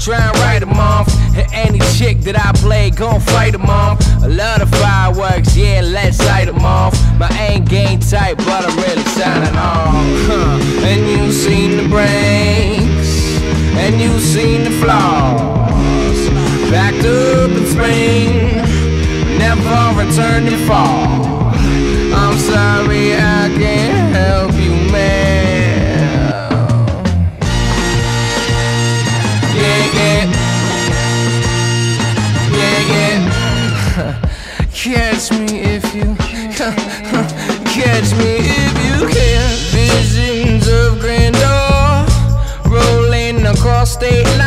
try and write them off. And any chick that I play, gon' fight them off. I love the fireworks, yeah, let's light them off. My aim game tight, but I'm really signing off. And you seen the breaks, and you seen the flaws. Backed up in spring, never return to fall. I'm sorry I can't help you, man. Yeah, catch me if you catch me if you can. Visions of grandeur rolling across state lines.